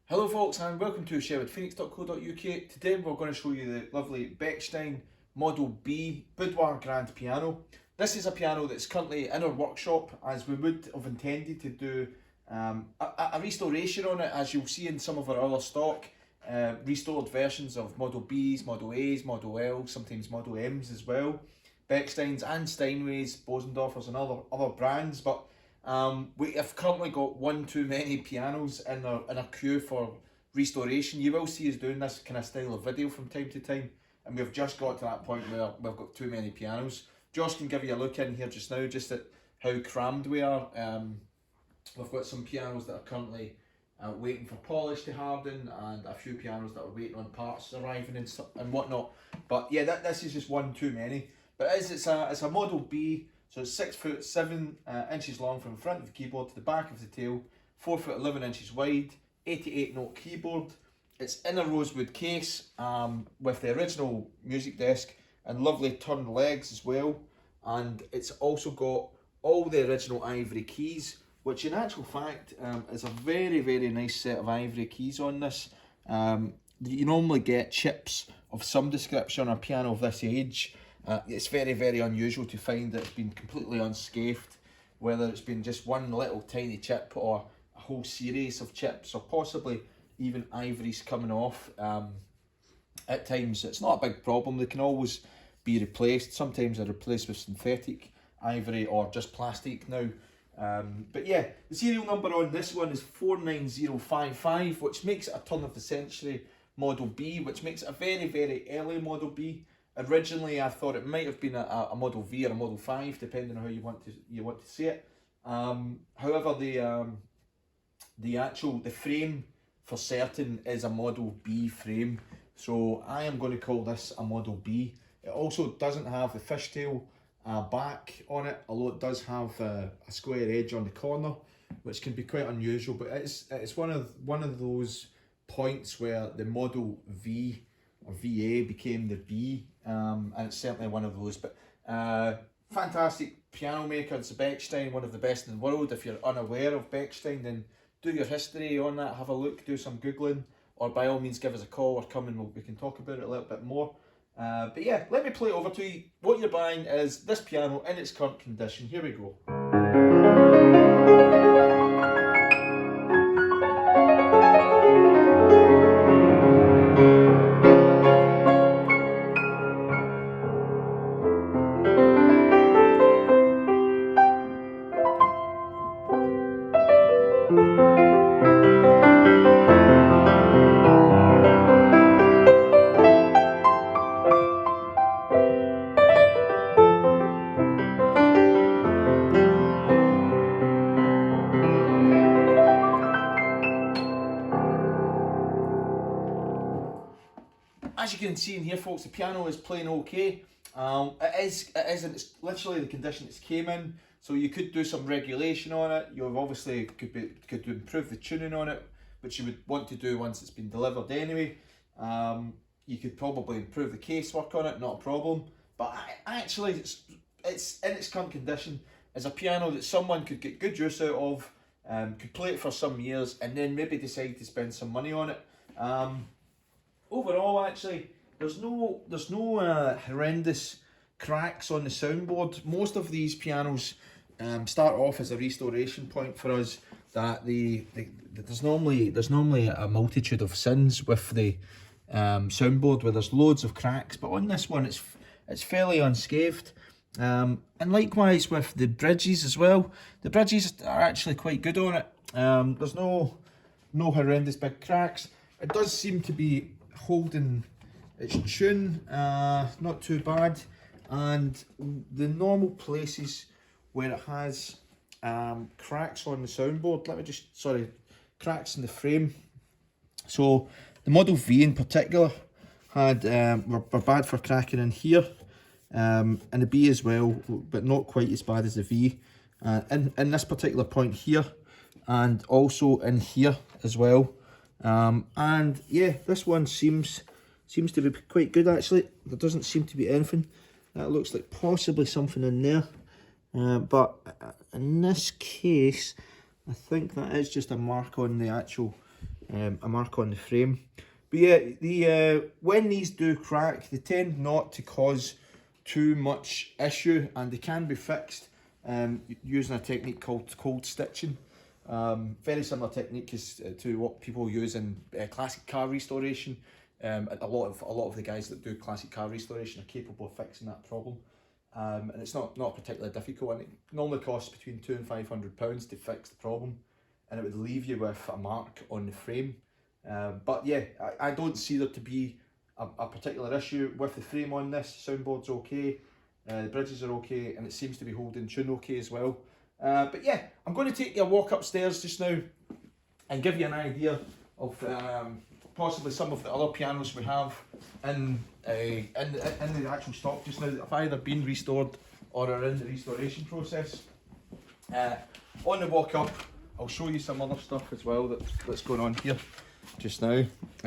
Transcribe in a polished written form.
Hello folks and welcome to sherwoodphoenix.co.uk. Today we're going to show you the lovely Bechstein Model B Boudoir Grand Piano. This is a piano that's currently in our workshop, as we would have intended to do a restoration on it, as you'll see in some of our other stock restored versions of Model Bs, Model As, Model Ls, sometimes Model Ms as well. Bechsteins and Steinways, Bosendorfers and other brands, but we have currently got one too many pianos in our queue for restoration. You will see us doing this kind of style of video from time to time, and we've just got to that point where we've got too many pianos. Josh can give you a look in here just now, just at how crammed we are. We've got some pianos that are currently waiting for polish to harden, and a few pianos that are waiting on parts arriving and whatnot. But yeah, this is just one too many. But it's a Model B. So it's 6'7" long from the front of the keyboard to the back of the tail, 4'11" wide, 88 note keyboard. It's in a rosewood case with the original music desk and lovely turned legs as well. And it's also got all the original ivory keys, which in actual fact is a very, very nice set of ivory keys on this. You normally get chips of some description on a piano of this age. It's very, very unusual to find that it's been completely unscathed, whether it's been just one little tiny chip or a whole series of chips, or possibly even ivories coming off. At times it's not a big problem, they can always be replaced. Sometimes they're replaced with synthetic ivory or just plastic now. But yeah, the serial number on this one is 49055, which makes it a turn of the century Model B, which makes it a very, very early Model B. Originally, I thought it might have been a Model V or a Model 5, depending on how you want to see it. However, the frame for certain is a Model B frame, so I am going to call this a Model B. It also doesn't have the fishtail back on it, although it does have a square edge on the corner, which can be quite unusual. But it's one of those points where the Model V or VA became the B, and it's certainly one of those. But fantastic piano maker, it's Bechstein, one of the best in the world. If you're unaware of Bechstein, then do your history on that, have a look, do some googling, or by all means give us a call or come and we can talk about it a little bit more. But yeah, let me play it over to you. What you're buying is this piano in its current condition. Here we go. As you can see in here, folks, the piano is playing okay. It's literally the condition it's came in, so you could do some regulation on it. You obviously could improve the tuning on it, which you would want to do once it's been delivered anyway. You could probably improve the casework on it, not a problem. But actually, it's in its current condition as a piano that someone could get good use out of, could play it for some years, and then maybe decide to spend some money on it. Overall, actually, there's no horrendous cracks on the soundboard. Most of these pianos start off as a restoration point for us. That there's normally a multitude of sins with the soundboard, where there's loads of cracks. But on this one, it's fairly unscathed. And likewise with the bridges as well. The bridges are actually quite good on it. There's no horrendous big cracks. It does seem to be holding its tune, not too bad, and the normal places where it has cracks on the soundboard, cracks in the frame. So the Model V in particular had were bad for cracking in here, and the B as well, but not quite as bad as the V. In this particular point here, and also in here as well. And yeah, this one seems to be quite good actually. There doesn't seem to be anything. That looks like possibly something in there. But in this case, I think that is just a mark on the actual a mark on the frame. But yeah, when these do crack, they tend not to cause too much issue, and they can be fixed using a technique called cold stitching. Very similar technique is to what people use in classic car restoration. A lot of the guys that do classic car restoration are capable of fixing that problem. And it's not particularly difficult, and it normally costs between £200 and £500 to fix the problem, and it would leave you with a mark on the frame. But yeah, I don't see there to be a particular issue with the frame on this. Soundboard's okay, the bridges are okay, and it seems to be holding tune okay as well. But yeah, I'm going to take you a walk upstairs just now and give you an idea of possibly some of the other pianos we have in the actual stock just now that have either been restored or are in the restoration process. On the walk up, I'll show you some other stuff as well that's going on here just now.